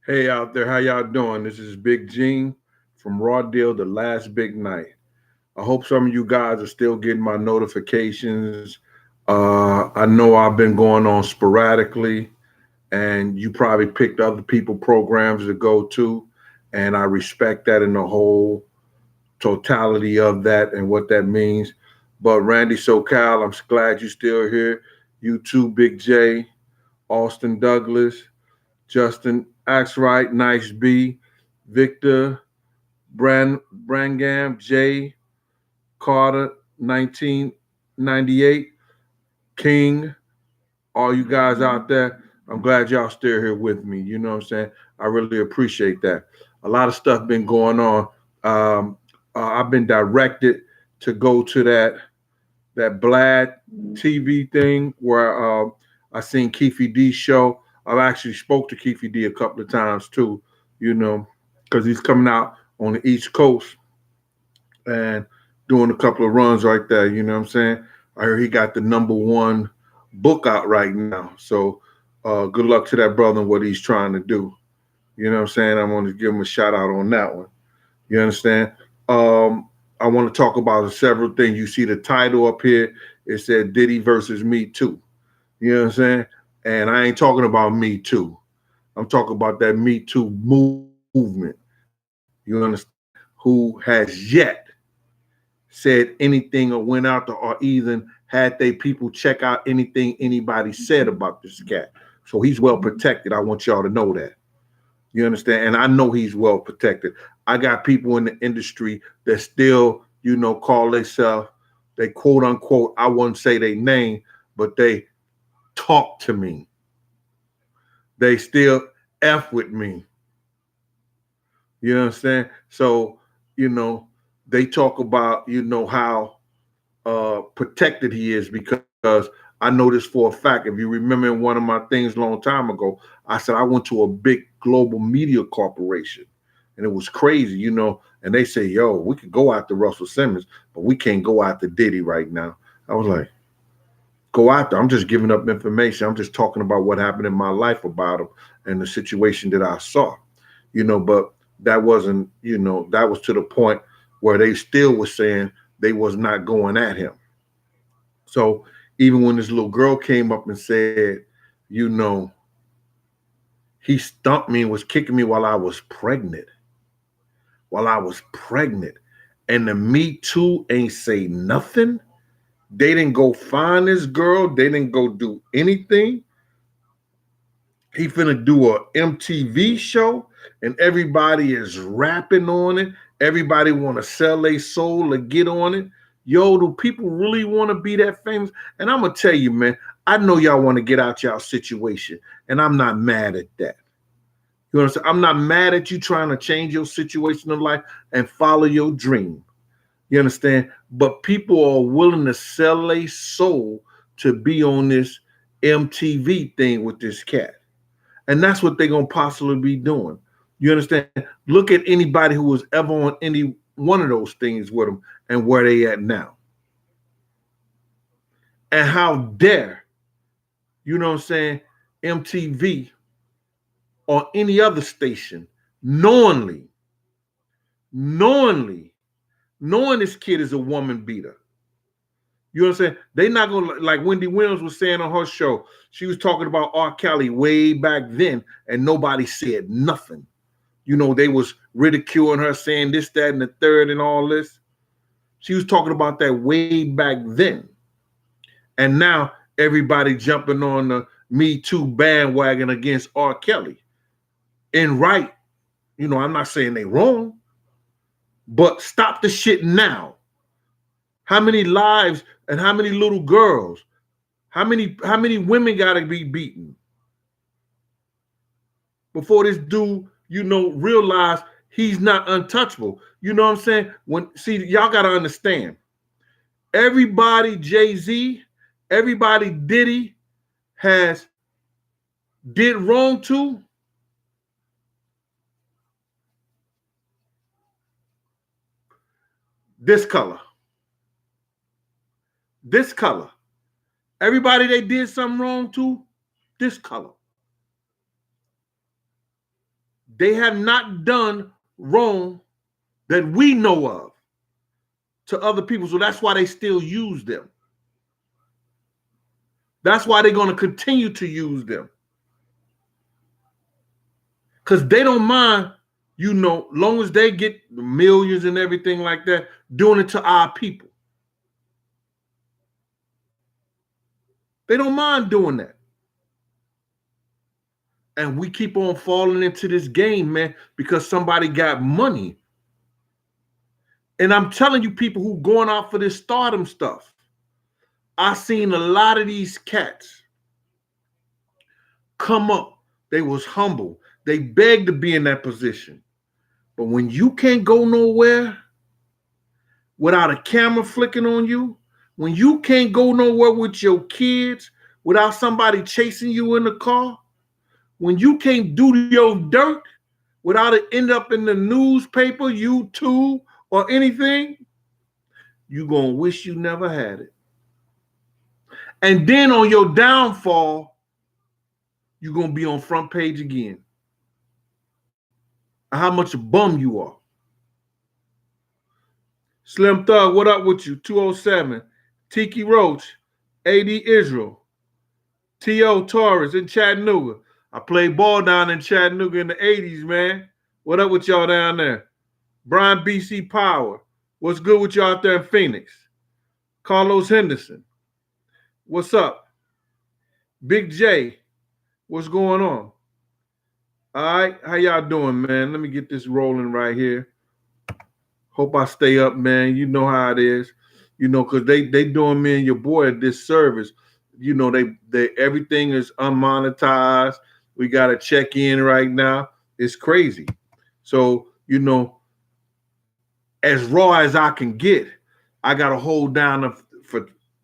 Hey out there, how y'all doing? This is Big Gene from Raw Deal, The Last Big Night. I hope some of you guys are still getting my notifications. I know I've been going on sporadically, and you probably picked other people programs to go to, and I respect that in the whole totality of that and what that means. But Randy SoCal, I'm glad you're still here. You too, Big J, Austin Douglas, Justin Axright, Nice B, Victor, Brangam, J, Carter, 1998, King, all you guys out there. I'm glad y'all still here with me. You know what I'm saying? I really appreciate that. A lot of stuff been going on. Um, I've been directed to go to that Blad TV thing where I seen Keefe D show. I've actually spoke to Keefe D a couple of times too, you know, because he's coming out on the East Coast and doing a couple of runs right there. You know what I'm saying? I heard he got the number one book out right now. So good luck to that brother and what he's trying to do. You know what I'm saying? I want to give him a shout out on that one. You understand? I want to talk about several things. You see the title up here. It said Diddy versus Me Too. You know what I'm saying? And I ain't talking about Me Too. I'm talking about that Me Too movement. You understand? Who has yet said anything or went out there or even had they people check out anything anybody said about this cat. So he's well protected. I want y'all to know that. You understand? And I know he's well protected. I got people in the industry that still, call themselves, they quote unquote, I wouldn't say they name, but they talk to me. They still F with me. You understand? So, you know, they talk about, how protected he is because I know this for a fact. If you remember in one of my things a long time ago, I said I went to a big global media corporation and it was crazy, and they say, yo, we could go after Russell Simmons, but we can't go after Diddy right now. I was like, go after. I'm just giving up information. I'm just talking about what happened in my life about him and the situation that I saw, but that wasn't, that was to the point where they still was saying they was not going at him. So even when this little girl came up and said, you know, he stumped me and was kicking me while I was pregnant. While I was pregnant. And the Me Too ain't say nothing. They didn't go find this girl. They didn't go do anything. He finna do a MTV show and everybody is rapping on it. Everybody want to sell their soul to get on it. Yo, do people really want to be that famous? And I'm gonna tell you, man, I know y'all want to get out y'all situation, and I'm not mad at that. You understand? I'm not mad at you trying to change your situation in life and follow your dream. You understand? But people are willing to sell their soul to be on this MTV thing with this cat. And that's what they're going to possibly be doing. You understand? Look at anybody who was ever on any one of those things with them and where they at now. And how dare, MTV or any other station knowingly, knowingly, knowing this kid is a woman beater. You know what I'm saying? They not gonna, like Wendy Williams was saying on her show. She was talking about R. Kelly way back then, and nobody said nothing. They was ridiculing her, saying this, that, and the third, and all this. She was talking about that way back then, and now everybody jumping on the Me Too bandwagon against R. Kelly. And right, I'm not saying they wrong, but stop the shit now. How many lives and how many little girls? How many women gotta be beaten before this dude, realize he's not untouchable? You know what I'm saying? Y'all gotta understand. Everybody Jay-Z, everybody Diddy has did wrong to. This color. This color. Everybody they did something wrong to, this color. They have not done wrong that we know of to other people. So that's why they still use them. That's why they're going to continue to use them. Because they don't mind, long as they get millions and everything like that, doing it to our people. They don't mind doing that. And we keep on falling into this game, man, because somebody got money. And I'm telling you, people who going out for this stardom stuff, I seen a lot of these cats come up. They was humble. They begged to be in that position. But when you can't go nowhere without a camera flicking on you, when you can't go nowhere with your kids without somebody chasing you in the car, when you can't do your dirt without it end up in the newspaper, YouTube, or anything, you're going to wish you never had it. And then on your downfall, you're going to be on front page again. How much a bum you are. Slim Thug, what up with you? 207. Tiki Roach, AD Israel, T.O. Torres in Chattanooga. I played ball down in Chattanooga in the 80s, man. What up with y'all down there? Brian BC Power. What's good with y'all out there in Phoenix? Carlos Henderson. What's up? Big J. What's going on? All right. How y'all doing, man? Let me get this rolling right here. Hope I stay up, man. You know how it is. Because they doing me and your boy a disservice. They everything is unmonetized. We got to check in right now. It's crazy. So, as raw as I can get, I got to hold down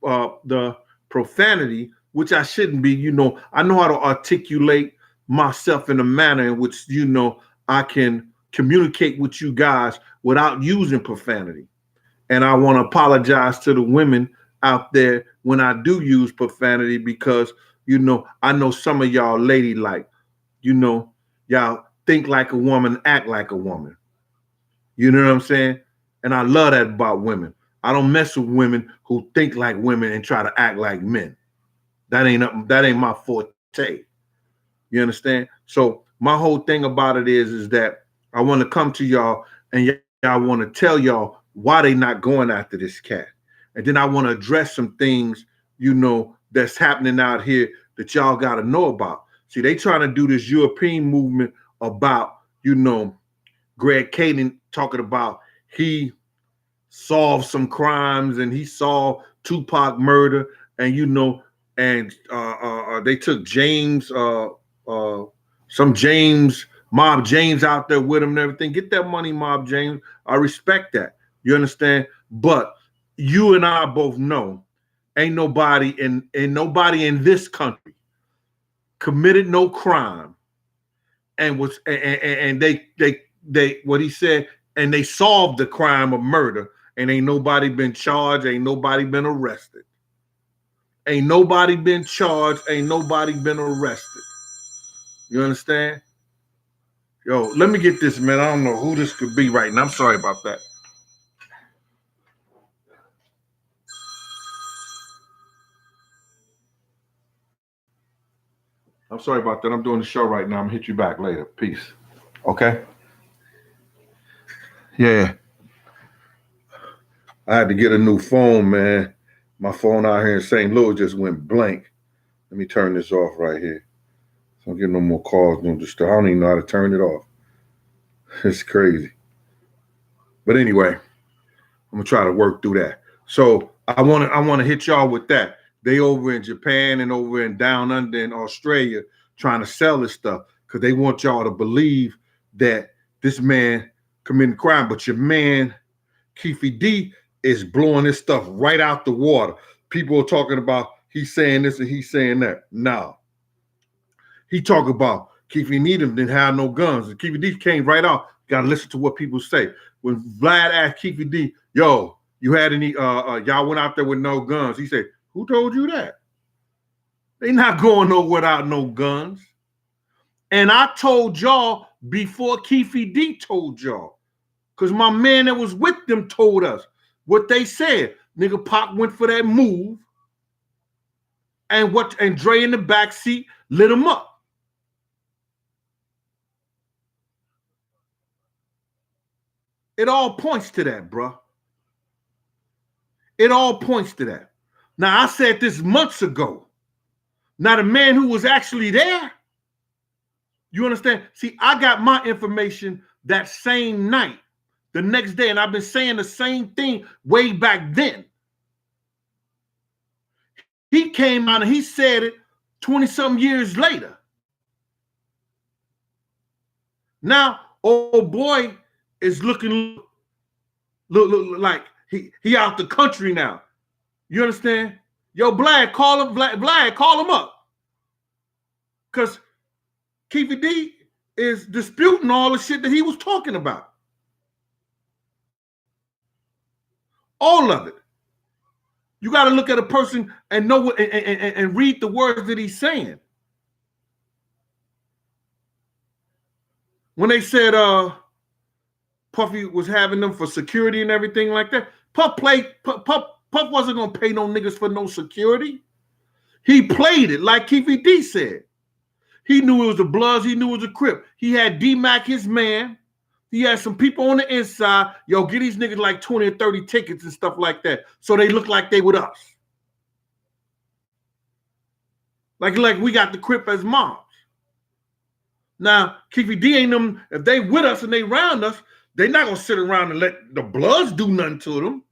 the profanity, which I shouldn't be. I know how to articulate myself in a manner in which, I can communicate with you guys without using profanity. And I want to apologize to the women out there when I do use profanity because, I know some of y'all ladylike, y'all think like a woman, act like a woman. You know what I'm saying? And I love that about women. I don't mess with women who think like women and try to act like men. That ain't my forte. You understand? So my whole thing about it is that I want to come to y'all and y'all want to tell y'all why they not going after this cat. And then I want to address some things, that's happening out here that y'all got to know about. See, they trying to do this European movement about, Greg Caden talking about he solved some crimes and he solved Tupac murder and, they took James, some James, Mob James out there with him and everything. Get that money, Mob James. I respect that. You understand? But you and I both know ain't nobody in this country committed no crime and was and they what he said, and they solved the crime of murder, and ain't nobody been charged, ain't nobody been arrested. Ain't nobody been charged, ain't nobody been arrested. You understand? Yo, let me get this, man. I don't know who this could be right now. I'm sorry about that. I'm sorry about that. I'm doing the show right now. I'm gonna hit you back later. Peace. Okay? Yeah. I had to get a new phone, man. My phone out here in St. Louis just went blank. Let me turn this off right here. So I don't get no more calls, no disturb. I don't even know how to turn it off. It's crazy. But anyway, I'm gonna try to work through that. So I want to hit y'all with that. They over in Japan and over in down under in Australia trying to sell this stuff because they want y'all to believe that this man committing crime, but your man Keefe D is blowing this stuff right out the water. People are talking about he's saying this and he's saying that. No. He talk about Keefe Needham didn't have no guns. And Keefe D came right out. Gotta listen to what people say. When Vlad asked Keefe D, yo, you had any y'all went out there with no guns. He said, who told you that? They not going nowhere without no guns. And I told y'all before Keefe D told y'all. Because my man that was with them told us what they said. Nigga Pac went for that move. And Dre in the back seat lit him up. It all points to that, bro. It all points to that. Now, I said this months ago. Now, the man who was actually there, you understand? See, I got my information that same night, the next day, and I've been saying the same thing way back then. He came out and he said it 20-something years later. Now, old boy is looking look like he out the country now. You understand? Yo, Vlad, call him. Vlad, call him up. Because Keefe D is disputing all the shit that he was talking about. All of it. You got to look at a person and know what and read the words that he's saying. When they said Puffy was having them for security and everything like that, Puff wasn't gonna pay no niggas for no security. He played it like Keefe D said. He knew it was the Bloods. He knew it was a Crip. He had D-Mac, his man. He had some people on the inside. Yo, get these niggas like 20 or 30 tickets and stuff like that, so they look like they with us. Like we got the Crip as mobs. Now, Keefe D ain't them. If they with us and they round us, they not gonna sit around and let the Bloods do nothing to them.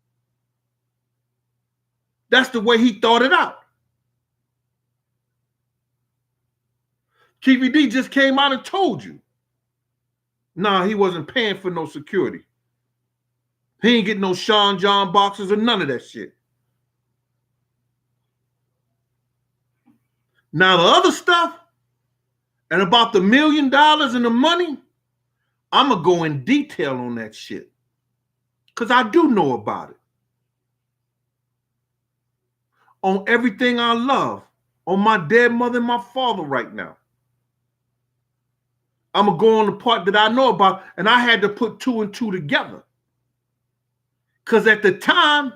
That's the way he thought it out. Keefe D just came out and told you. Nah, he wasn't paying for no security. He ain't getting no Sean John boxes or none of that shit. Now the other stuff, and about the $1 million and the money, I'm going to go in detail on that shit. Because I do know about it. On everything I love. On my dead mother and my father right now. I'm going to go on the part that I know about, and I had to put 2 and 2 together. Because at the time,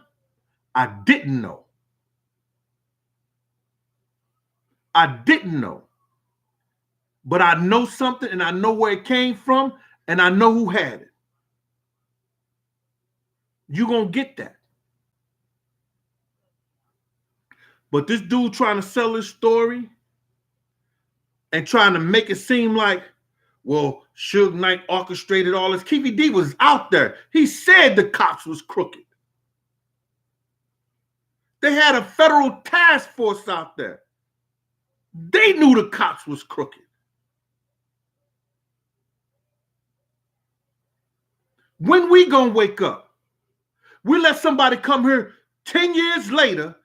I didn't know. I didn't know. But I know something, and I know where it came from, and I know who had it. You're going to get that. But this dude trying to sell his story and trying to make it seem like, well, Suge Knight orchestrated all this. Keefe D was out there. He said the cops was crooked. They had a federal task force out there. They knew the cops was crooked. When we gonna wake up? We let somebody come here 10 years later,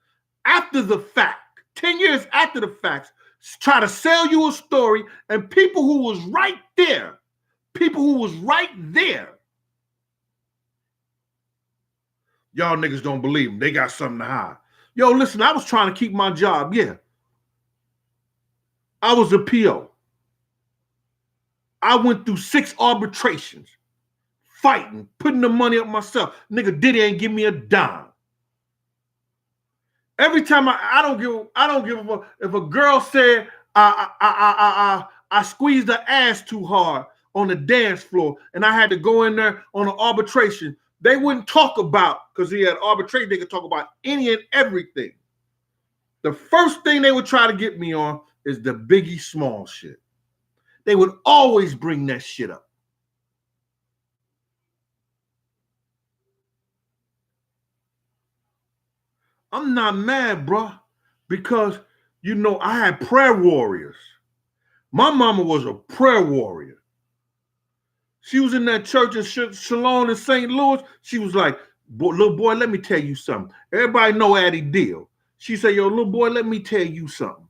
after the fact, 10 years after the facts, try to sell you a story, and people who was right there, y'all niggas don't believe them. They got something to hide. Yo, listen, I was trying to keep my job. Yeah. I was a PO. I went through 6 arbitrations, fighting, putting the money up myself. Nigga, Diddy ain't give me a dime. Every time I don't give a fuck if a girl said I squeezed her ass too hard on the dance floor and I had to go in there on an arbitration. They wouldn't talk about, because he had arbitration, they could talk about any and everything. The first thing they would try to get me on is the Biggie Smalls shit. They would always bring that shit up. I'm not mad, bro, because, you know, I had prayer warriors. My mama was a prayer warrior. She was in that church in Shalom in St. Louis. She was like, little boy, let me tell you something. Everybody know Addie Deal. She said, yo, little boy, let me tell you something.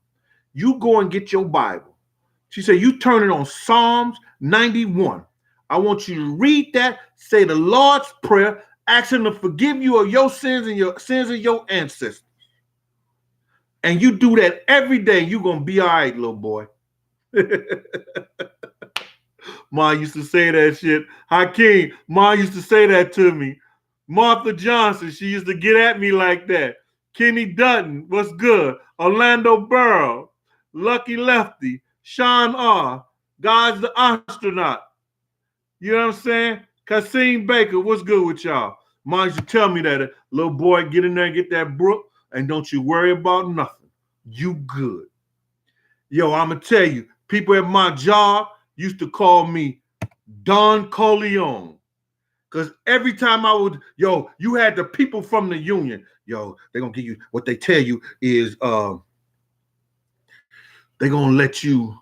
You go and get your Bible. She said, you turn it on Psalms 91. I want you to read that, say the Lord's Prayer, ask him to forgive you of your sins and your sins of your ancestors. And you do that every day, you're going to be all right, little boy. Ma used to say that shit. Hakeem, Ma used to say that to me. Martha Johnson, she used to get at me like that. Kenny Dutton, what's good? Orlando Burrow, Lucky Lefty, Sean R. God's the astronaut. You know what I'm saying? Kasim Baker, what's good with y'all? Ma used to tell me that, little boy, get in there and get that brook, and don't you worry about nothing. You good. Yo, I'm going to tell you, people at my job used to call me Don Corleone. Because every time I would, you had the people from the union. They're going to give you, what they tell you is they're going to let you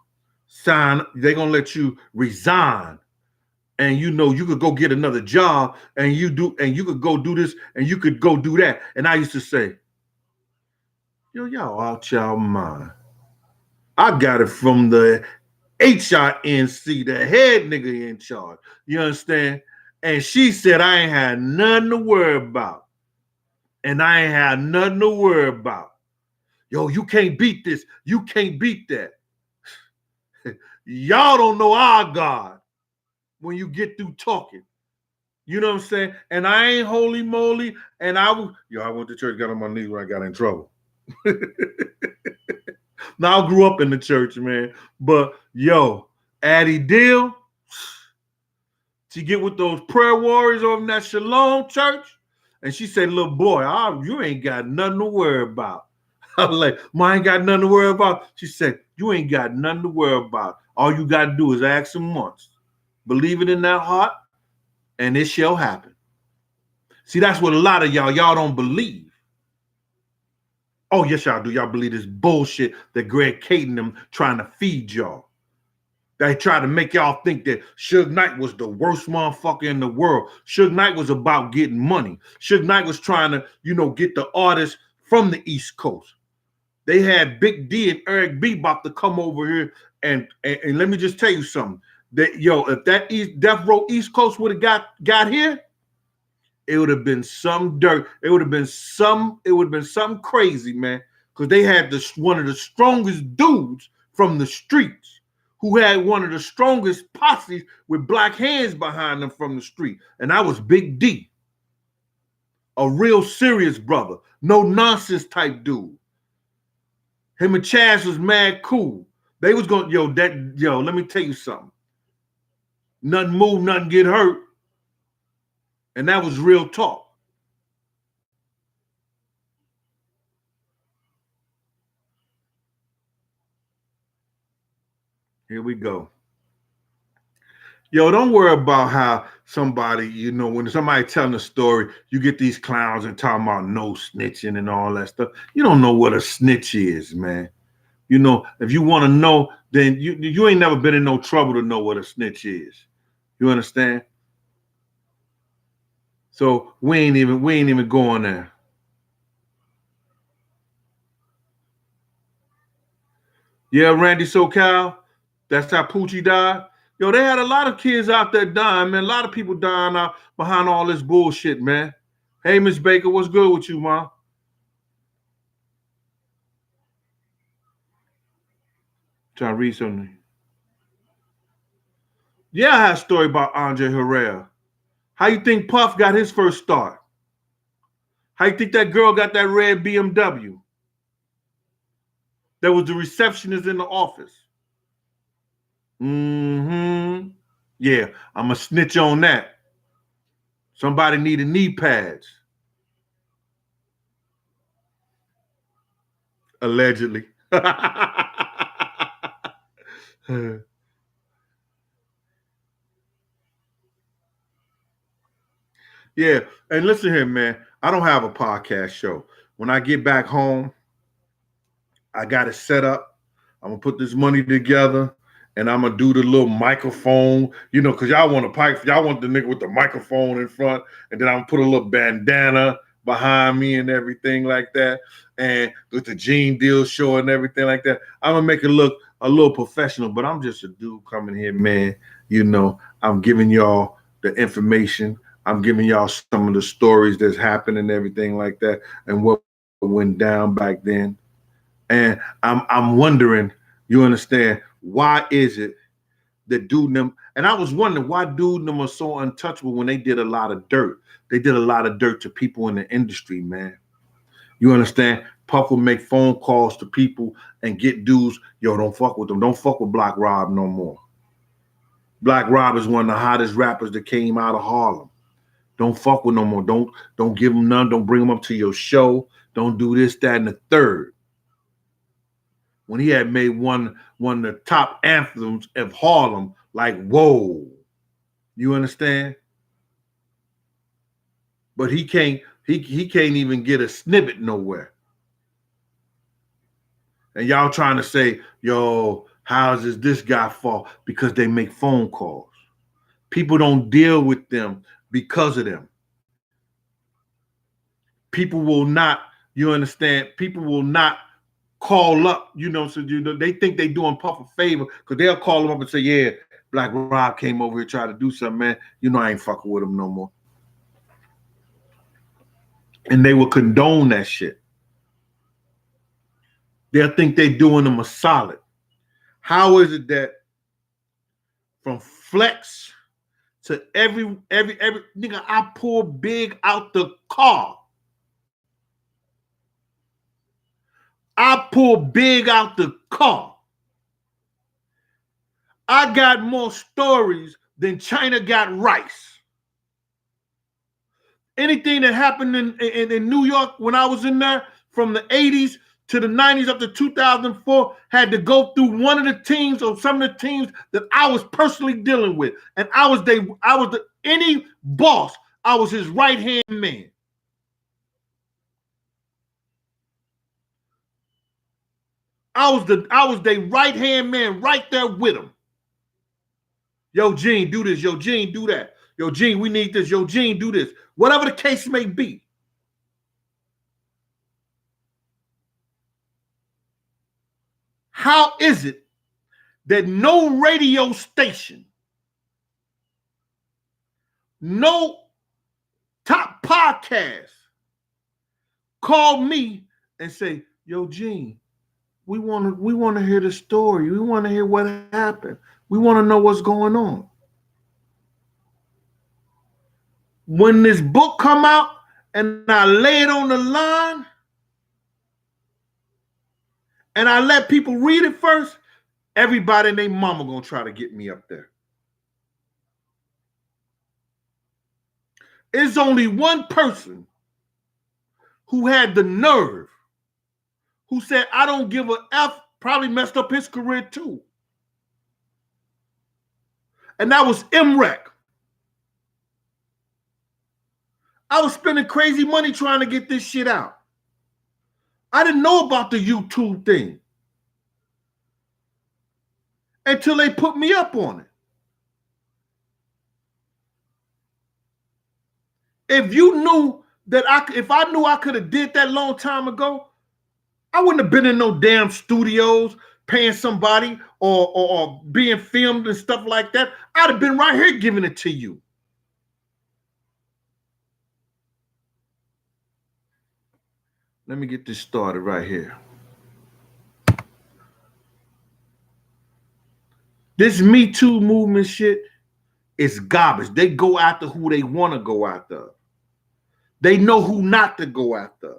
sign, they're going to let you resign. And you could go get another job and you could go do this and you could go do that. And I used to say, y'all out y'all mind. I got it from the HINC, the head nigga in charge. You understand? And she said, I ain't had nothing to worry about. And I ain't had nothing to worry about. You can't beat this. You can't beat that. Y'all don't know our God when you get through talking. You know what I'm saying? And I ain't holy moly. And I went to church, got on my knees when I got in trouble. Now I grew up in the church, man. But Addie Dill, she get with those prayer warriors over in that Shalom church. And she said, little boy, you ain't got nothing to worry about. I was like, Ma, ain't got nothing to worry about. She said, you ain't got nothing to worry about. All you got to do is ask him once. Believe it in that heart, and it shall happen. See, that's what a lot of y'all don't believe. Oh, yes, y'all do. Y'all believe this bullshit that Greg Kate and them trying to feed y'all. They try to make y'all think that Suge Knight was the worst motherfucker in the world. Suge Knight was about getting money. Suge Knight was trying to, get the artists from the East Coast. They had Big D and Eric B about to come over here and let me just tell you something. That if that Death Row East Coast would have got here, it would have been some dirt. It would have been something crazy, man. Because they had one of the strongest dudes from the streets who had one of the strongest posses with black hands behind them from the street. And that was Big D. A real serious brother. No nonsense type dude. Him and Chaz was mad cool. They was going, let me tell you something. Nothing move, nothing get hurt. And that was real talk. Here we go. Don't worry about how somebody, when somebody telling a story, you get these clowns and talking about no snitching and all that stuff. You don't know what a snitch is, man. If you want to know, then you ain't never been in no trouble to know what a snitch is. You understand? So we ain't even going there. Yeah, Randy SoCal, that's how Poochie died. They had a lot of kids out there dying, man. A lot of people dying out behind all this bullshit, man. Hey, Miss Baker, what's good with you, Ma? Trying to read something. Yeah, I had a story about Andre Herrera. How you think Puff got his first start? How you think that girl got that red BMW? There was the receptionist in the office. Mm-hmm. Yeah, I'm a snitch on that. Somebody needed knee pads. Allegedly. Yeah, and listen here, man. I don't have a podcast show. When I get back home, I got it set up. I'm gonna put this money together, and I'm gonna do the little microphone, because y'all want y'all want the nigga with the microphone in front, and then I'm gonna put a little bandana behind me and everything like that, and with the Gene Deal show and everything like that. I'm gonna make it look a little professional, but I'm just a dude coming here, man. I'm giving y'all the information. I'm giving y'all some of the stories that's happened and everything like that, and what went down back then. And I'm wondering, you understand, why is it that Dude and them, and I was wondering why Dude and them were so untouchable when they did a lot of dirt. They did a lot of dirt to people in the industry, man. You understand? Puff would make phone calls to people and get dudes, yo, don't fuck with them. Don't fuck with Black Rob no more. Black Rob is one of the hottest rappers that came out of Harlem. Don't fuck with no more. Don't give him none. Don't bring him up to your show. Don't do this, that, and the third. When he had made one of the top anthems of Harlem, like, whoa. You understand? But he can't even get a snippet nowhere. And y'all trying to say, yo, how is this guy fault? Because they make phone calls. People don't deal with them because of them. People will not, you understand? People will not call up, so they think they doing Puff a favor because they'll call him up and say, yeah, Black Rob came over here trying to do something, man. I ain't fucking with him no more. And they will condone that shit. They'll think they doing them a solid. How is it that from Flex to every nigga, I pull Big out the car. I pull Big out the car. I got more stories than China got rice. Anything that happened in New York when I was in there from the 80s to the 90s up to 2004 had to go through one of the teams or some of the teams that I was personally dealing with. And any boss, I was his right-hand man. I was their right-hand man right there with him. Yo, Gene, do this. Yo, Gene, do that. Yo, Gene, we need this. Yo, Gene, do this. Whatever the case may be. How is it that no radio station, no top podcast called me and say, yo, Gene, we want to hear the story. We want to hear what happened. We want to know what's going on. When this book come out and I lay it on the line and I let people read it first, everybody and their mama gonna try to get me up there. It's only one person who had the nerve, who said, I don't give a F, probably messed up his career too. And that was MREC. I was spending crazy money trying to get this shit out. I didn't know about the YouTube thing until they put me up on it. If you knew that if I knew I could have did that long time ago, I wouldn't have been in no damn studios paying somebody or being filmed and stuff like that. I'd have been right here giving it to you. Let me get this started right here. This Me Too movement shit is garbage. They go after who they want to go after. They know who not to go after.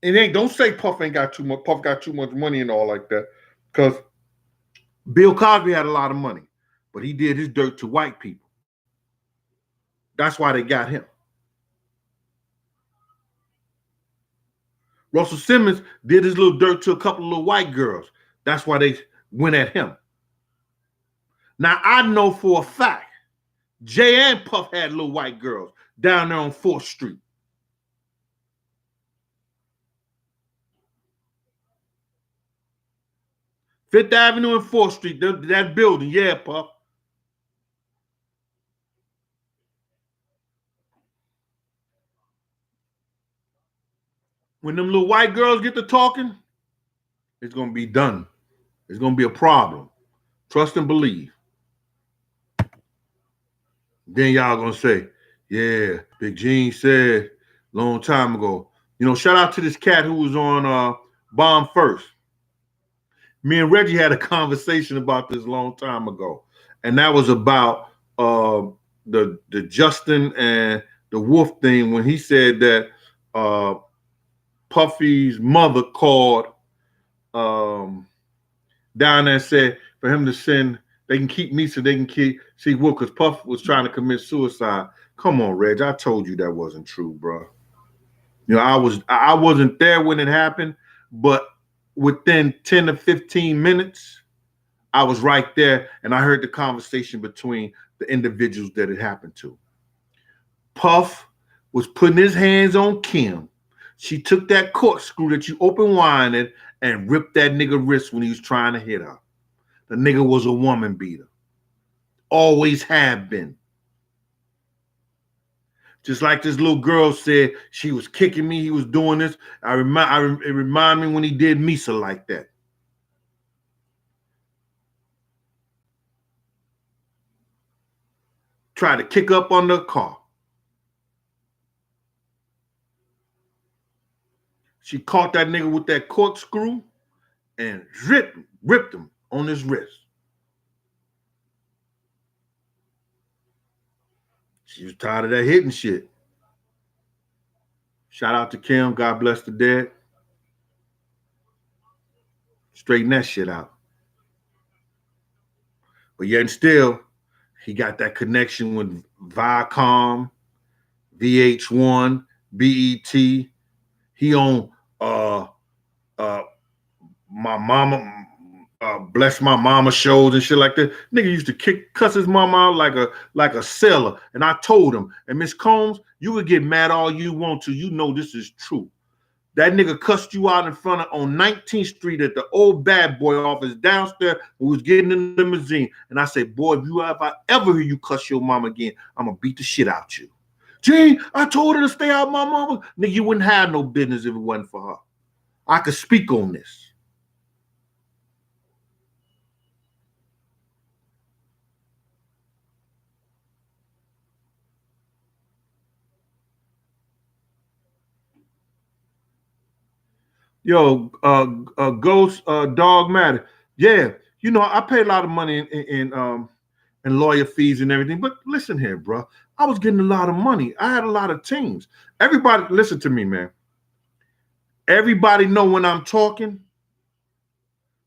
And don't say Puff got too much money and all like that. Because Bill Cosby had a lot of money, but he did his dirt to white people. That's why they got him. Russell Simmons did his little dirt to a couple of little white girls. That's why they went at him. Now, I know for a fact, Jay and Puff had little white girls down there on 4th Street. Fifth Avenue and 4th Street, that building, yeah, Puff. When them little white girls get to talking, it's going to be done. It's going to be a problem. Trust and believe. Then y'all going to say, yeah, Big Gene said long time ago. Shout out to this cat who was on Bomb First. Me and Reggie had a conversation about this a long time ago, and that was about the Justin and the Wolf thing when he said that Puffy's mother called down there and said for him to send, they can keep me so they can see Wolf because Puff was trying to commit suicide. Come on, Reg, I told you that wasn't true, bro. You know, I wasn't there when it happened, but within 10 to 15 minutes, I was right there and I heard the conversation between the individuals that it happened to. Puff was putting his hands on Kim. She took that corkscrew that you open winded and ripped that nigga wrist when he was trying to hit her. The nigga was a woman beater. Always have been. Just like this little girl said, she was kicking me, he was doing this. It remind me when he did Misa like that. Tried to kick up on the car. She caught that nigga with that corkscrew and ripped him on his wrist. She was tired of that hitting shit. Shout out to Kim. God bless the dead. Straighten that shit out. But yet and still, he got that connection with Viacom, VH1, BET. He on my mama, bless my mama shows and shit like that. Nigga used to cuss his mama out like a sailor. And I told him, and Miss Combs, you would get mad all you want to. You know this is true. That nigga cussed you out in front of on 19th Street at the old bad boy office downstairs who was getting in the limousine. And I said, boy, if I ever hear you cuss your mom again, I'm gonna beat the shit out you. Gee, I told her to stay out my mama. Nigga, you wouldn't have no business if it wasn't for her. I could speak on this. Yo, Ghost Dog Matter. Yeah, you know, I pay a lot of money in lawyer fees and everything. But listen here, bro. I was getting a lot of money. I had a lot of teams. Everybody, listen to me, man. Everybody know when I'm talking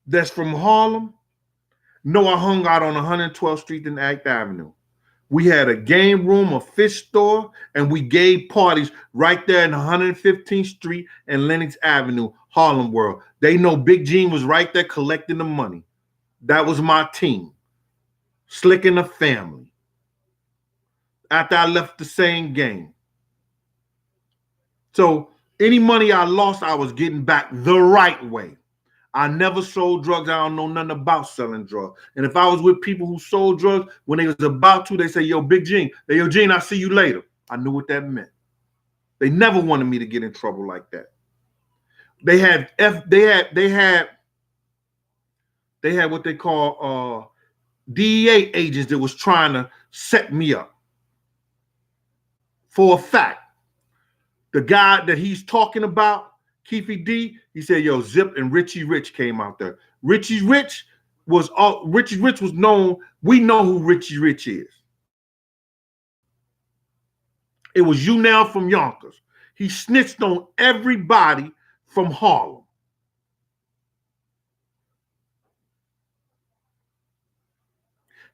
that's from Harlem. Know I hung out on 112th Street and Act Avenue. We had a game room, a fish store, and we gave parties right there in 115th Street and Lenox Avenue, Harlem World. They know Big Gene was right there collecting the money. That was my team. Slick and the family. After I left the same game. So any money I lost, I was getting back the right way. I never sold drugs. I don't know nothing about selling drugs. And if I was with people who sold drugs, when they was about to, they say, yo, Big Gene, hey, yo, Gene, I'll see you later. I knew what that meant. They never wanted me to get in trouble like that. They had what they call DEA agents that was trying to set me up. For a fact, the guy that he's talking about, Keefy D, he said, yo, Zip and Richie Rich came out there. Richie Rich was known. We know who Richie Rich is. It was you now from Yonkers. He snitched on everybody from Harlem.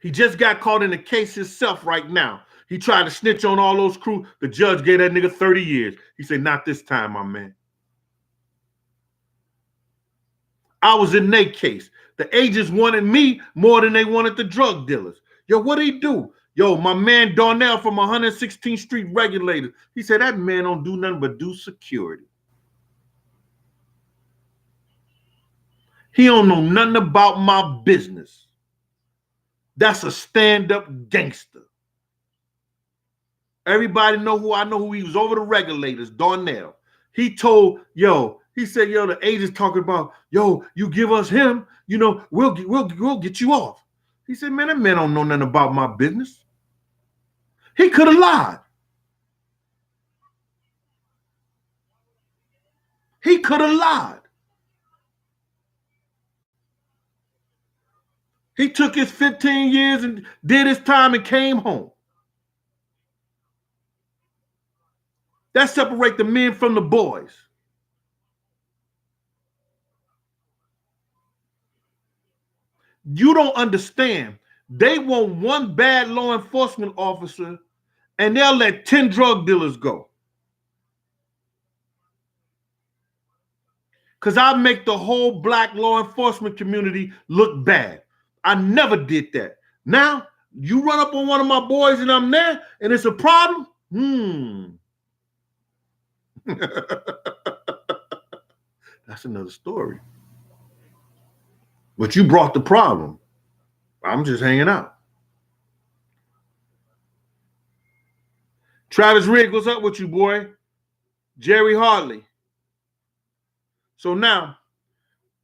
He just got caught in a case himself right now. He tried to snitch on all those crew. The judge gave that nigga 30 years. He said, not this time, my man. I was in their case. The agents wanted me more than they wanted the drug dealers. Yo, what'd he do? Yo, my man Darnell from 116th Street Regulators. He said, that man don't do nothing but do security. He don't know nothing about my business. That's a stand-up gangster. Everybody know who he was over the regulators, Darnell. He told, he said, the agent's talking about, you give us him, we'll get you off. He said, man, that man don't know nothing about my business. He could have lied. He could have lied. He took his 15 years and did his time and came home. That separates the men from the boys. You don't understand. They want one bad law enforcement officer and they'll let 10 drug dealers go. Because I make the whole black law enforcement community look bad. I never did that. Now, you run up on one of my boys and I'm there and it's a problem? That's another story. But you brought the problem. I'm just hanging out. Travis Rigg, what's up with you, boy? Jerry Hartley. So now,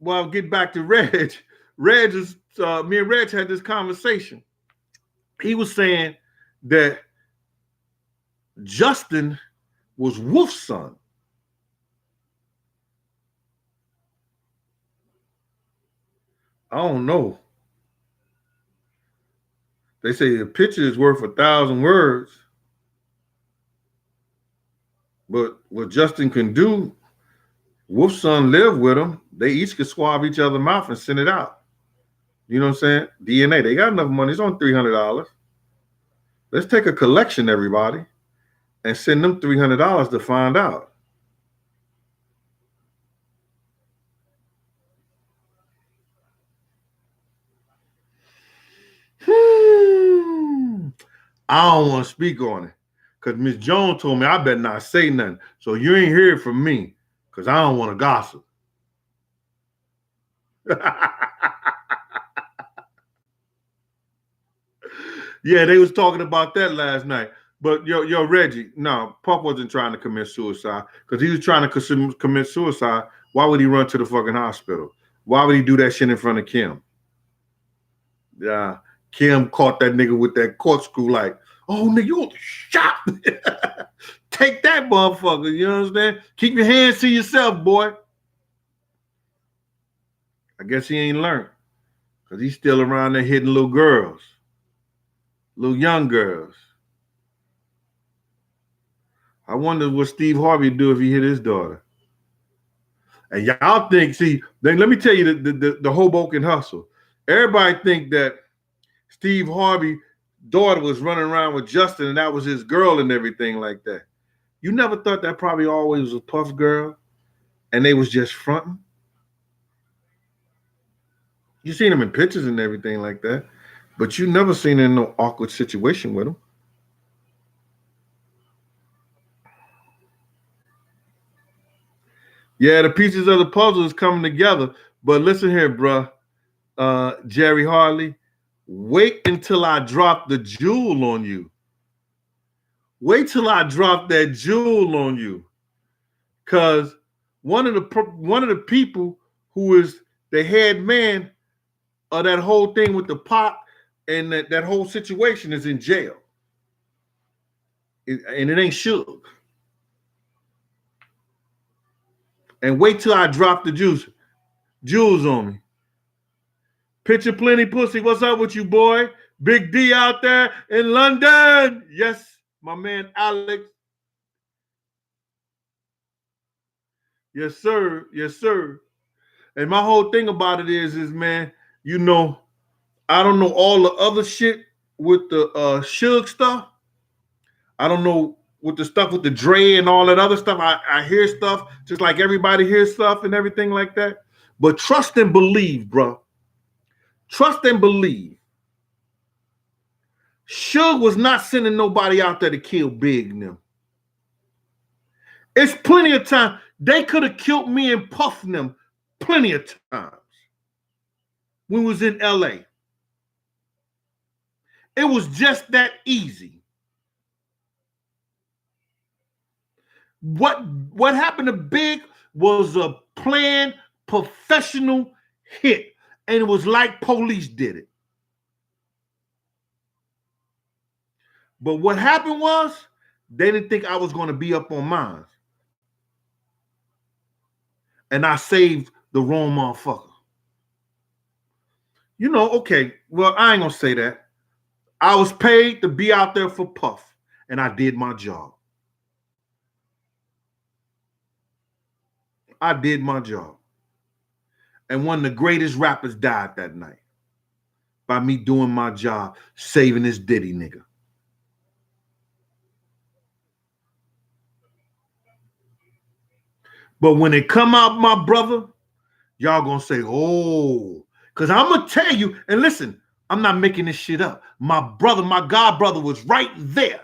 well, I'll get back to Reg. Reg is me and Reg had this conversation. He was saying that Justin was Wolf's son. I don't know. They say a picture is worth 1,000 words. But what Justin can do, Wolf's son lived with him. They each could swab each other's mouth and send it out. You know what I'm saying? DNA. They got enough money. It's on $300. Let's take a collection, everybody, and send them $300 to find out. I don't want to speak on it because Miss Jones told me I better not say nothing. So you ain't hear it from me because I don't want to gossip. Yeah, they was talking about that last night. But yo, Reggie, no, Puff wasn't trying to commit suicide because he was trying to commit suicide. Why would he run to the fucking hospital? Why would he do that shit in front of Kim? Yeah, Kim caught that nigga with that corkscrew like, oh, nigga, you want to shot. Take that motherfucker, you understand? Keep your hands to yourself, boy. I guess he ain't learned because he's still around there hitting little girls, little young girls. I wonder what Steve Harvey do if he hit his daughter. And y'all think, see, then let me tell you the Hoboken hustle. Everybody think that Steve Harvey's daughter was running around with Justin and that was his girl and everything like that. You never thought that probably always was a Puff girl and they was just fronting? You seen them in pictures and everything like that, but you never seen her in no awkward situation with him. Yeah, the pieces of the puzzle is coming together. But listen here, bruh. Jerry Hartley, wait until I drop the jewel on you. Wait till I drop that jewel on you. Because one of the people who is the head man of that whole thing with the pop and that whole situation is in jail. And it ain't Suge. And wait till I drop the jewels on me. Picture Plenty Pussy, what's up with you, boy? Big D out there in London. Yes, my man Alex. Yes, sir. Yes, sir. And my whole thing about it is man, you know, I don't know all the other shit with the Suge stuff. I don't know with the stuff with the Dre and all that other stuff. I hear stuff just like everybody hears stuff and everything like that. But trust and believe, bro. Trust and believe. Suge was not sending nobody out there to kill Big and them. It's plenty of time. They could have killed me and Puff and them plenty of times when we was in LA. It was just that easy. What happened to Big was a planned professional hit, and it was like police did it. But what happened was they didn't think I was going to be up on mine. And I saved the wrong motherfucker. Okay, well, I ain't gonna say that. I was paid to be out there for Puff, and I did my job. I did my job. And one of the greatest rappers died that night by me doing my job, saving this Diddy nigga. But when it come out, my brother, y'all gonna say, oh, because I'm gonna tell you, and listen, I'm not making this shit up. My brother, my god brother was right there.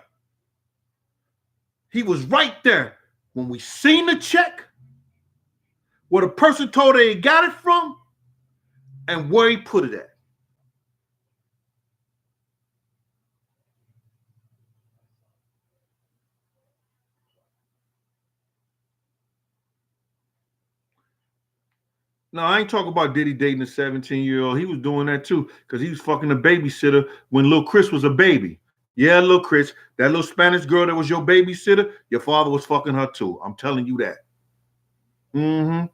He was right there when we seen the check, where the person told her he got it from, and where he put it at. No, I ain't talking about Diddy dating a 17-year-old. He was doing that too, because he was fucking a babysitter when little Chris was a baby. Yeah, little Chris, that little Spanish girl that was your babysitter, your father was fucking her too. I'm telling you that. Mm-hmm.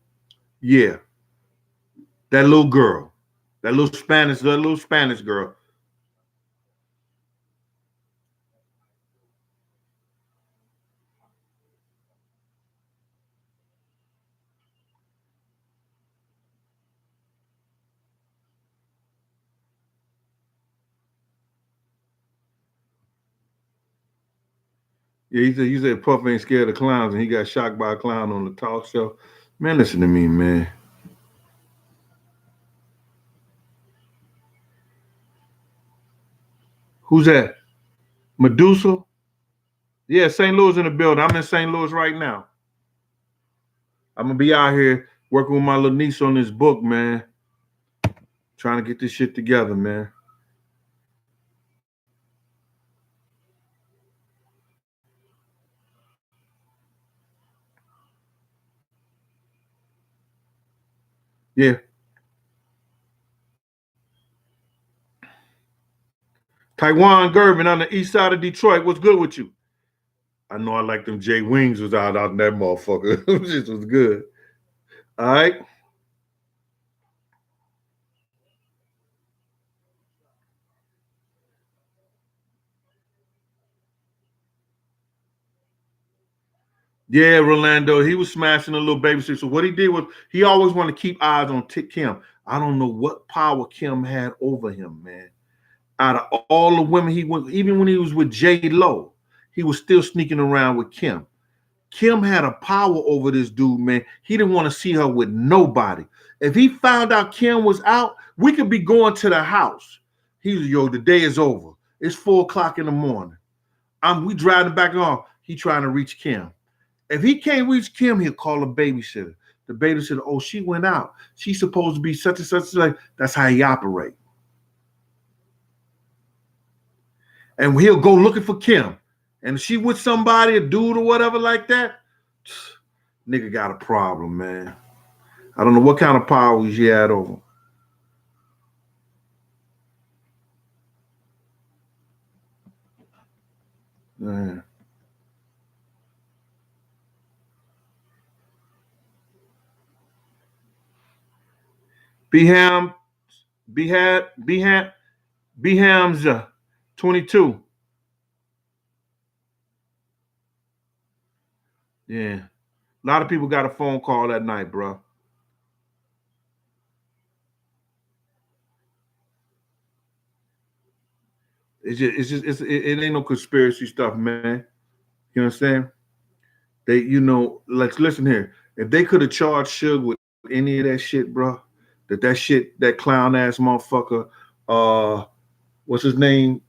Yeah. That little girl. That little Spanish girl. Yeah, he said Puff ain't scared of clowns, and he got shocked by a clown on the talk show. Man, listen to me, man. Who's that? Medusa? Yeah, St. Louis in the building. I'm in St. Louis right now. I'm gonna be out here working with my little niece on this book, man. Trying to get this shit together, man. Yeah. Taiwan Gervin on the east side of Detroit. What's good with you? I know I like them J Wings was out in that motherfucker. This was good. All right. Yeah, Rolando, he was smashing a little babysitter. So what he did was he always wanted to keep eyes on Kim. I don't know what power Kim had over him, man. Out of all the women he was, even when he was with J Lo, he was still sneaking around with Kim. Kim had a power over this dude, man. He didn't want to see her with nobody. If he found out Kim was out, we could be going to the house. He was, yo, the day is over. It's 4:00 in the morning. We driving back on. He trying to reach Kim. If he can't reach Kim, he'll call a babysitter. The babysitter, oh, she went out. She's supposed to be such and such. That's how he operate. And he'll go looking for Kim. And if she with somebody, a dude or whatever like that, nigga got a problem, man. I don't know what kind of power he had over. Man. Beham, Beham's 22. Yeah. A lot of people got a phone call that night, bro. It ain't no conspiracy stuff, man. You know what I'm saying? Let's listen here. If they could have charged Suge with any of that shit, bro, that clown ass motherfucker, what's his name?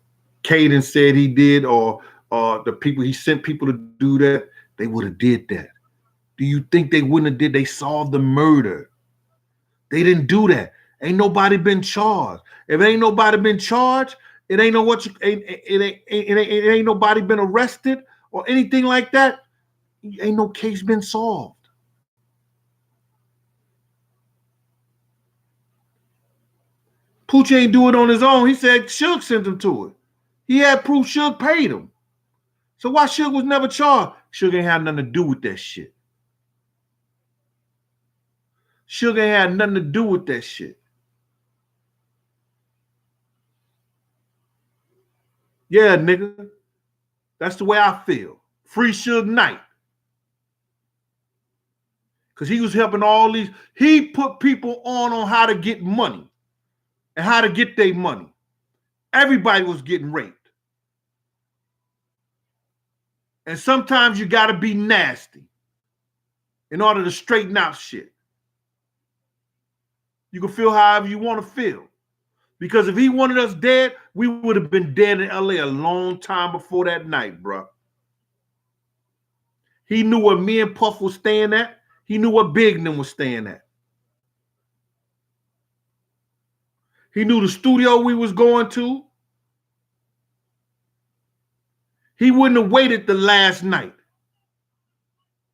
Caden said he did, or the people he sent people to do that, they would have did that. Do you think they wouldn't have did? They solved the murder. They didn't do that. Ain't nobody been charged. If ain't nobody been charged, it ain't no what you it ain't nobody been arrested or anything like that. Ain't no case been solved. Pooch ain't do it on his own. He said Suge sent him to it. He had proof Suge paid him. So why Suge was never charged? Suge ain't had nothing to do with that shit. Suge ain't had nothing to do with that shit. Yeah, nigga. That's the way I feel. Free Suge Knight. Because he was helping all these. He put people on how to get money and how to get their money. Everybody was getting raped. And sometimes you got to be nasty in order to straighten out shit. You can feel however you want to feel. Because if he wanted us dead, we would have been dead in LA a long time before that night, bro. He knew where me and Puff was staying at. He knew where Big Nim was staying at. He knew the studio we was going to. He wouldn't have waited the last night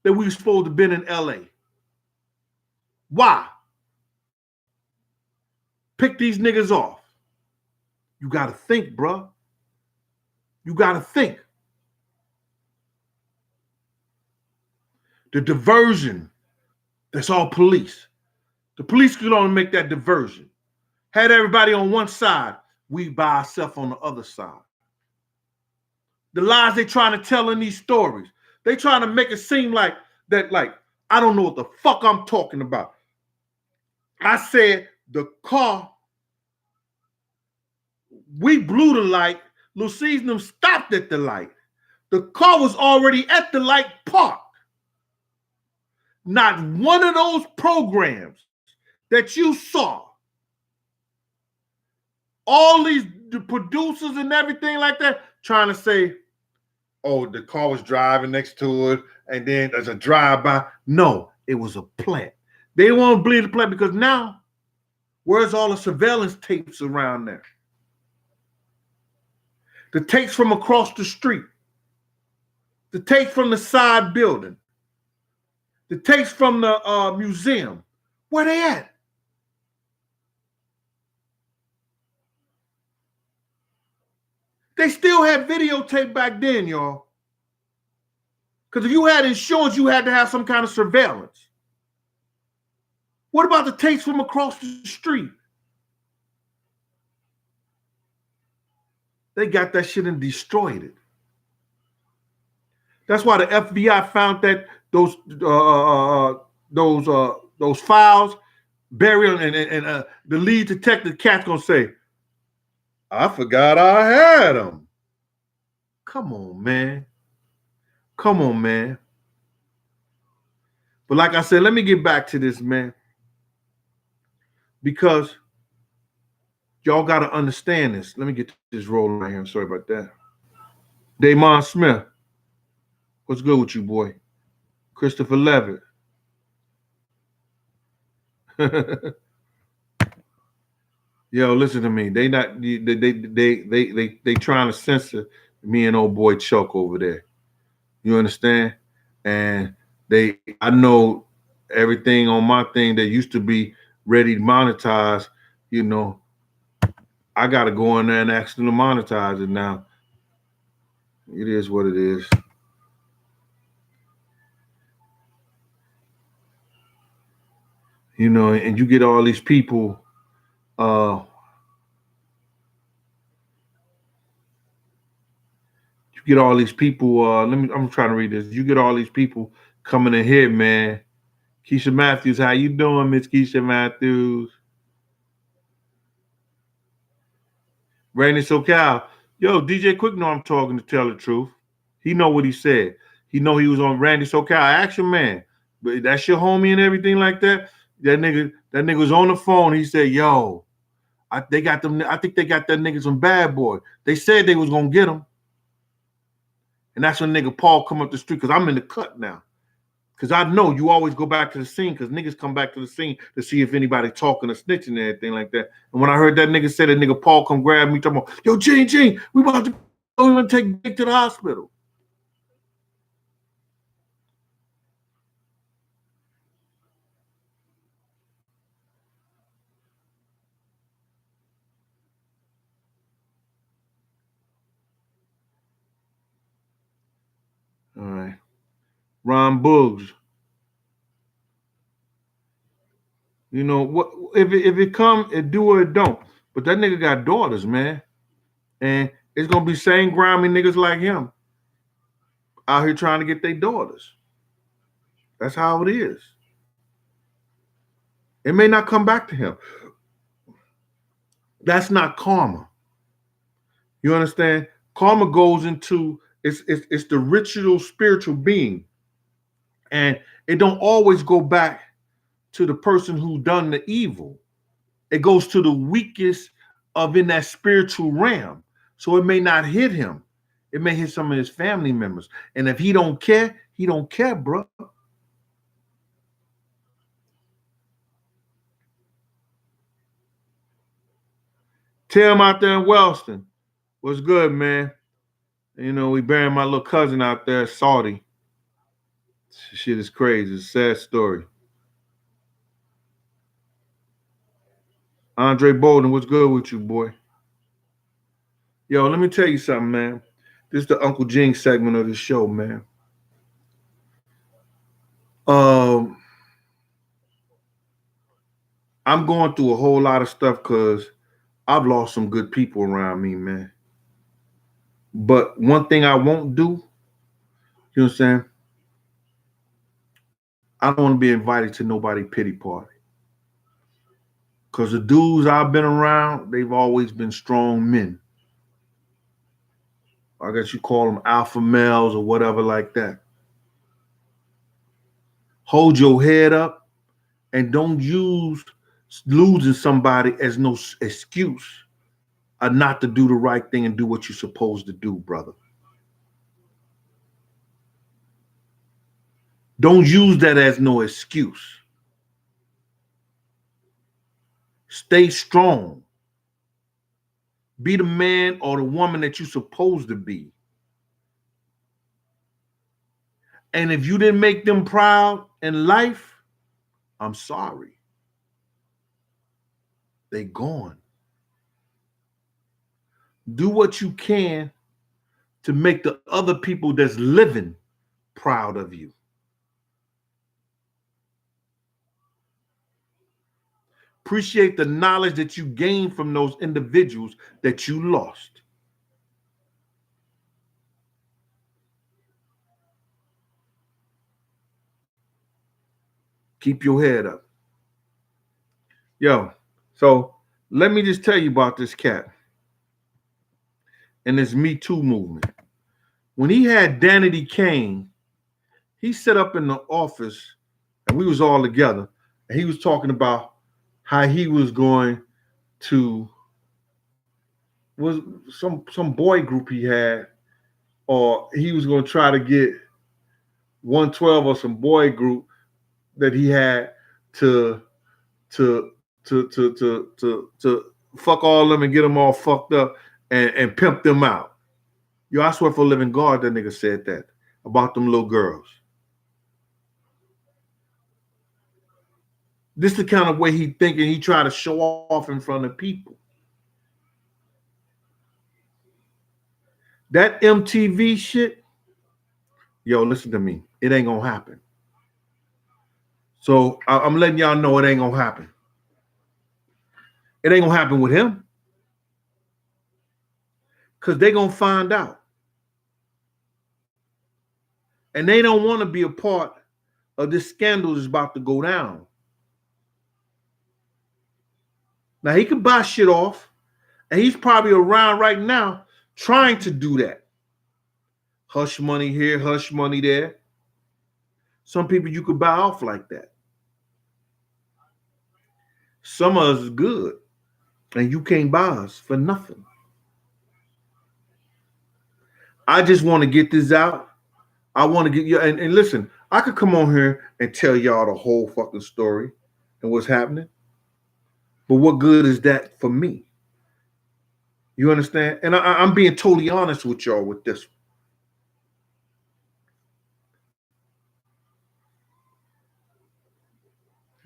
that we were supposed to have been in LA. Why? Pick these niggas off. You got to think, bro. You got to think. The diversion, that's all police. The police could only make that diversion. Had everybody on one side, we by ourselves on the other side. The lies they trying to tell in these stories, they trying to make it seem like that, like, I don't know what the fuck I'm talking about. I said the car, we blew the light, Lucy's them stopped at the light. The car was already at the light parked. Not one of those programs that you saw, all these the producers and everything like that, trying to say, oh, the car was driving next to it, and then there's a drive-by. No, it was a plant. They won't believe the plant because now, where's all the surveillance tapes around there? The tapes from across the street. The tapes from the side building. The tapes from the museum. Where they at? They still had videotape back then, y'all. Because if you had insurance, you had to have some kind of surveillance. What about the tapes from across the street? They got that shit and destroyed it. That's why the FBI found that those files buried, and the lead detective Cat's gonna say, "I forgot I had them." Come on, man. Come on, man. But like I said, let me get back to this, man, because y'all got to understand this. Let me get this rolling right here. I'm sorry about that. Damon Smith, what's good with you, boy? Christopher Levitt. Yo, listen to me. They trying to censor me and old boy Chuck over there. You understand? And I know everything on my thing that used to be ready to monetize, you know, I got to go in there and ask them to monetize it now. It is what it is. You know, and you get all these people, you get all these people, I'm trying to read this. You get all these people coming in here, man. Keisha Matthews, how you doing, Miss Keisha Matthews? Randy SoCal. Yo, DJ Quick know I'm talking to tell the truth. He know what he said. He know he was on Randy SoCal. Action man. But that's your homie and everything like that. That nigga was on the phone. He said, yo, I think they got that niggas from Bad Boy. They said they was gonna get them. And that's when nigga Paul come up the street, because I'm in the cut now. Because I know you always go back to the scene, because niggas come back to the scene to see if anybody talking or snitching and everything like that. And when I heard that nigga say that, nigga Paul come grab me, talking about, yo, Gene, we about to go and take Dick to the hospital. All right. Ron Boogs. You know what? If it come, it do or it don't. But that nigga got daughters, man. And it's gonna be same grimy niggas like him out here trying to get their daughters. That's how it is. It may not come back to him. That's not karma. You understand? Karma goes into it's the ritual spiritual being. And it don't always go back to the person who done the evil. It goes to the weakest of in that spiritual realm. So it may not hit him. It may hit some of his family members. And if he don't care, bro. Tim out there in Wellston. What's good, man? You know, we burying my little cousin out there, Saudi. Shit is crazy. It's a sad story. Andre Bolden, what's good with you, boy? Yo, let me tell you something, man. This is the Uncle Jing segment of the show, man. I'm going through a whole lot of stuff because I've lost some good people around me, man. But one thing I won't do, you know what I'm saying? I don't want to be invited to nobody pity party. Because the dudes I've been around, they've always been strong men. I guess you call them alpha males or whatever like that. Hold your head up and don't use losing somebody as no excuse not to do the right thing and do what you're supposed to do, brother. Don't use that as no excuse. Stay strong. Be the man or the woman that you're supposed to be. And if you didn't make them proud in life, I'm sorry. They gone. Do what you can to make the other people that's living proud of you. Appreciate the knowledge that you gained from those individuals that you lost. Keep your head up. Yo, so let me just tell you about this cat and this Me Too movement. When he had Danity Kane, he set up in the office and we was all together and he was talking about how he was going to was some boy group he had, or he was going to try to get 112 or some boy group that he had to fuck all of them and get them all fucked up and pimp them out. Yo, I swear for a living God, that nigga said that about them little girls. This is the kind of way he thinking he try to show off in front of people. That MTV shit, yo, listen to me. It ain't gonna happen. So I'm letting y'all know it ain't gonna happen. It ain't gonna happen with him. Because they gonna find out. And they don't want to be a part of this scandal that's about to go down. Now he could buy shit off, and he's probably around right now trying to do that. Hush money here, hush money there. Some people you could buy off like that. Some of us is good, and you can't buy us for nothing. I just want to get this out. I want to get you, and listen, I could come on here and tell y'all the whole fucking story and what's happening. But what good is that for me? You understand? And I'm being totally honest with y'all with this one.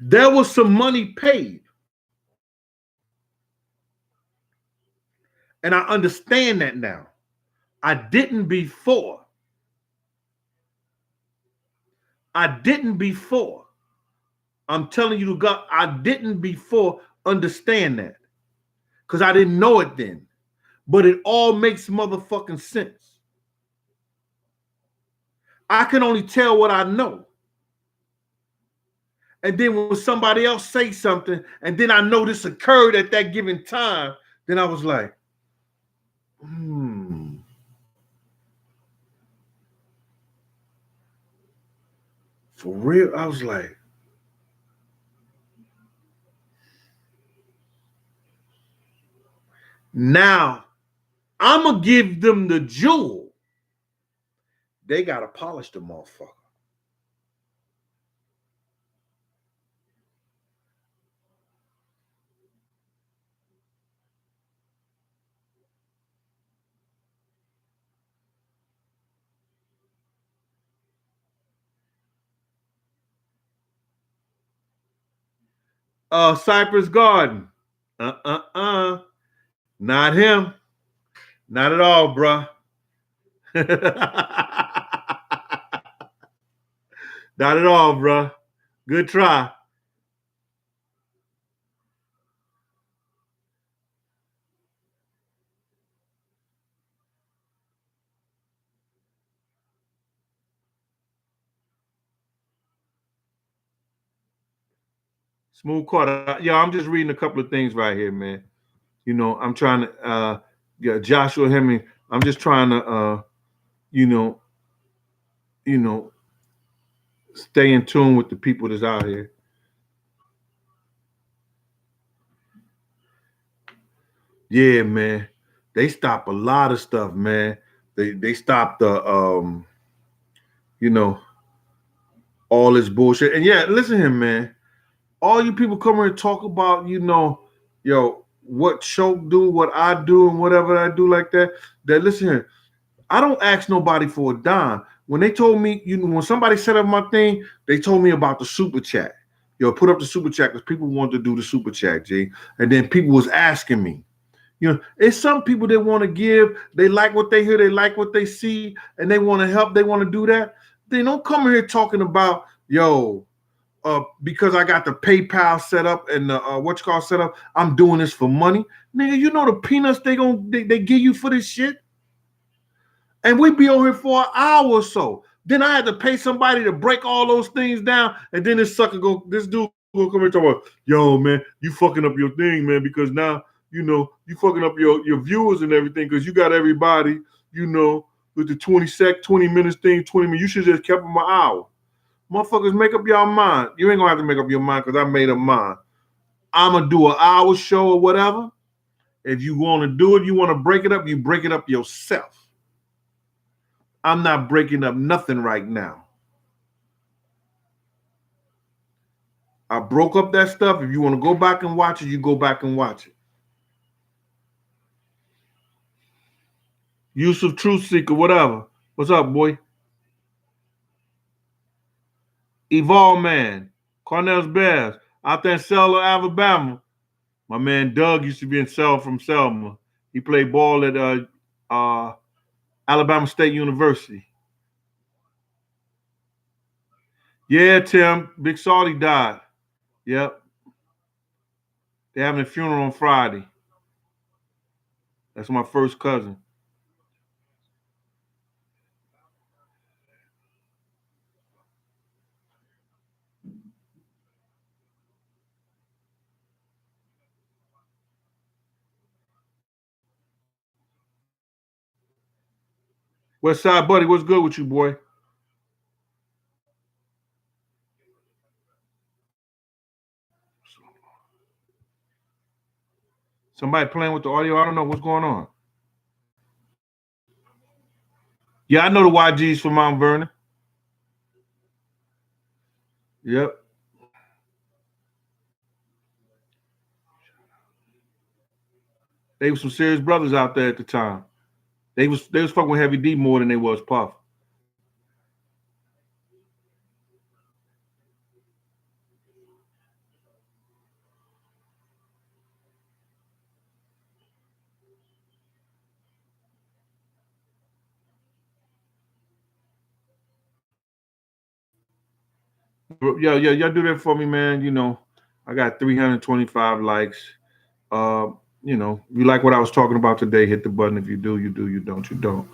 There was some money paid. And I understand that now. I didn't before. I'm telling you to God, I didn't before understand that. Because I didn't know it then. but it all makes motherfucking sense. I can only tell what I know. And then when somebody else say something, and then I know this occurred at that given time, then I was like, for real? I was like, now I'm going to give them the jewel. They got to polish the motherfucker. Cypress Garden. Not him. Not at all, bruh. Not at all, bruh. Good try. Smooth quarter. Yeah, I'm just reading a couple of things right here, man. You know, I'm trying to Joshua Hemming. I'm just trying to you know, stay in tune with the people that's out here. Yeah, man. They stop a lot of stuff, man. They stop the you know, all this bullshit. And yeah, listen here, man. All you people come here and talk about, what Choke do, what I do, and whatever I do like that. That listen here, I don't ask nobody for a dime. When they told me, when somebody set up my thing, they told me about the super chat. Put up the super chat because people wanted to do the super chat, G. And then people was asking me. It's some people that want to give. They like what they hear. They like what they see, and they want to help. They want to do that. They don't come here talking about, because I got the PayPal set up and the set up, I'm doing this for money. Nigga, you know the peanuts they give you for this shit? And we be on here for an hour or so. Then I had to pay somebody to break all those things down, and then this dude go come here and talk about, yo, man, you fucking up your thing, man, because now, you fucking up your viewers and everything, because you got everybody, with the 20 minutes thing, 20 minutes. You should just kept them an hour. Motherfuckers, make up your mind. You ain't gonna have to make up your mind because I made up mine. I'm gonna do an hour show or whatever. If you want to do it, you want to break it up, you break it up yourself. I'm not breaking up nothing right now. I broke up that stuff. If you want to go back and watch it, you go back and watch it. Yusuf Truth Seeker, whatever. What's up, boy? Evolve Man, Cornell's Bears, out there in Selma, Alabama. My man Doug used to be in from Selma. He played ball at Alabama State University. Yeah, Tim, Big Salty died. Yep. They're having a funeral on Friday. That's my first cousin. West Side Buddy, what's good with you, boy? Somebody playing with the audio. I don't know what's going on. Yeah, I know the YGs from Mount Vernon. Yep. They were some serious brothers out there at the time. They was fucking with Heavy D more than they was Puff. Yeah, y'all do that for me, man. I got 325 likes. If you like what I was talking about today, hit the button. If you do, you do. You don't, you don't.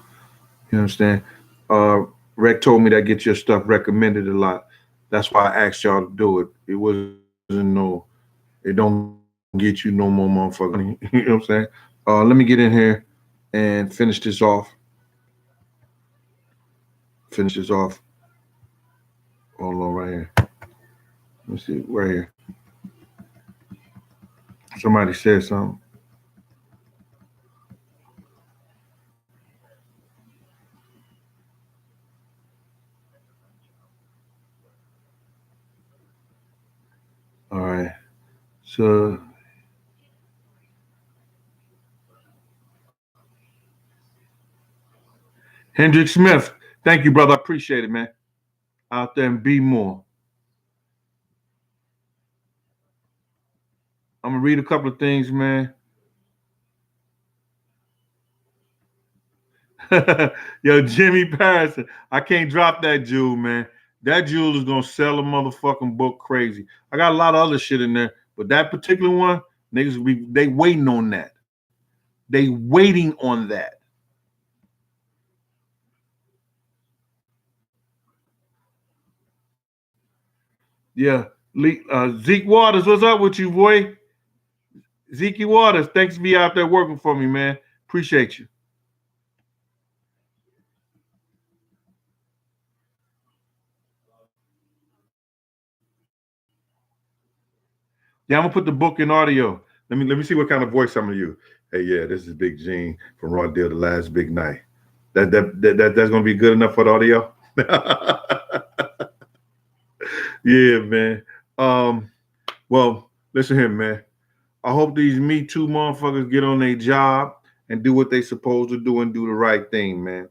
You understand? Uh, Rec told me that get your stuff recommended a lot. That's why I asked y'all to do it. It wasn't it don't get you no more motherfucking money. You know what I'm saying? Let me get in here and finish this off. Finish this off. Hold on, right here. Let me see, right here. Somebody said something. All right. So Hendrick Smith, thank you, brother. I appreciate it, man. Out there and be more. I'm gonna read a couple of things, man. Yo, Jimmy Patterson, I can't drop that jewel, man. That jewel is gonna sell a motherfucking book crazy. I got a lot of other shit in there, but that particular one, niggas they waiting on that. They waiting on that. Yeah, Zeke Waters, what's up with you, boy? Zeke Waters, thanks for being out there working for me, man. Appreciate you. Yeah, I'm gonna put the book in audio. Let me see what kind of voice I'm gonna use. Hey, yeah, this is Big Gene from Raw Deal, the last big night. That's gonna be good enough for the audio. Yeah, man. Um, well, listen here, man. I hope these Me Too motherfuckers get on their job and do what they supposed to do and do the right thing, man.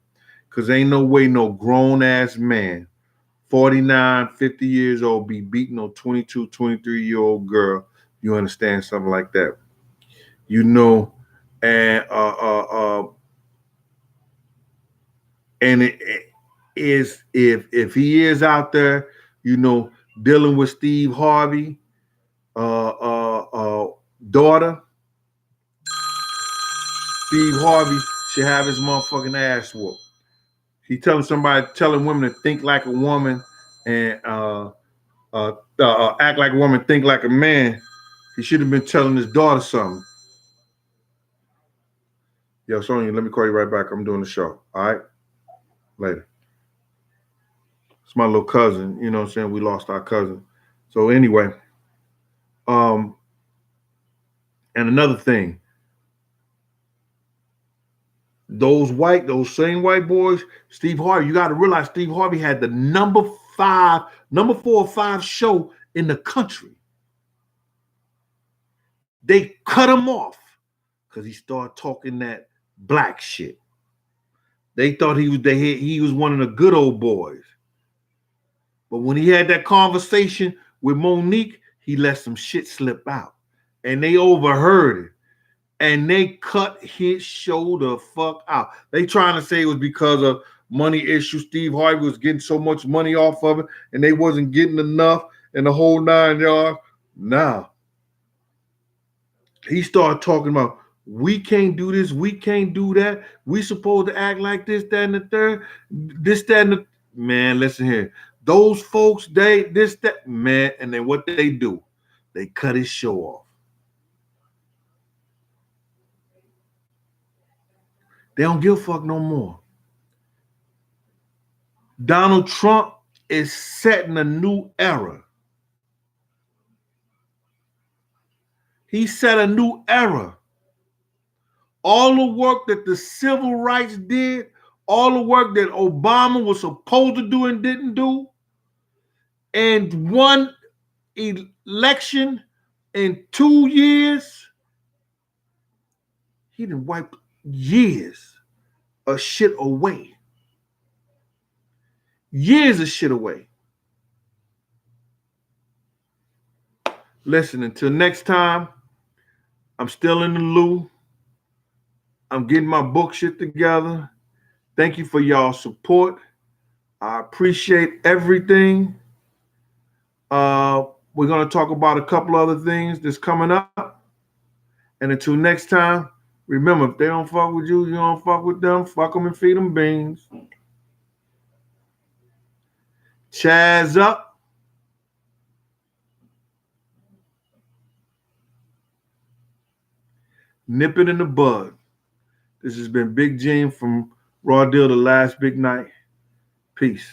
Cause ain't no way no grown ass man, 49, 50 years old, be beating no 22, 23-year-old girl. You understand something like that? You know, and it is if he is out there, dealing with Steve Harvey, daughter, Steve Harvey should have his motherfucking ass whooped. He telling women to think like a woman and act like a woman, think like a man. He should have been telling his daughter something. Yo, Sonya, let me call you right back. I'm doing the show. All right, later. It's my little cousin. You know what I'm saying? We lost our cousin. So anyway, um, and another thing, those same white boys, Steve Harvey. You got to realize Steve Harvey had the number 4 or 5 show in the country. They cut him off because he started talking that black shit. They thought he was one of the good old boys. But when he had that conversation with Monique, he let some shit slip out. And they overheard it. And they cut his show the fuck out. They trying to say it was because of money issues. Steve Harvey was getting so much money off of it, and they wasn't getting enough in the whole 9 yards. Nah. He started talking about we can't do this, we can't do that. We supposed to act like this, that, and the third. This, that, and the man, listen here. Those folks, they this, that, man, and then what they do, they cut his show off. They don't give a fuck no more. Donald Trump is setting a new era. He set a new era. All the work that the civil rights did, all the work that Obama was supposed to do and didn't do, and one election in 2 years, he done wiped years of shit away. Years of shit away. Listen, until next time, I'm still in the loo. I'm getting my book shit together. Thank you for y'all support. I appreciate everything. We're going to talk about a couple other things that's coming up. And until next time, remember, if they don't fuck with you, you don't fuck with them. Fuck them and feed them beans. Chaz up. Nip it in the bud. This has been Big Gene from Raw Deal, The Last Big Night. Peace.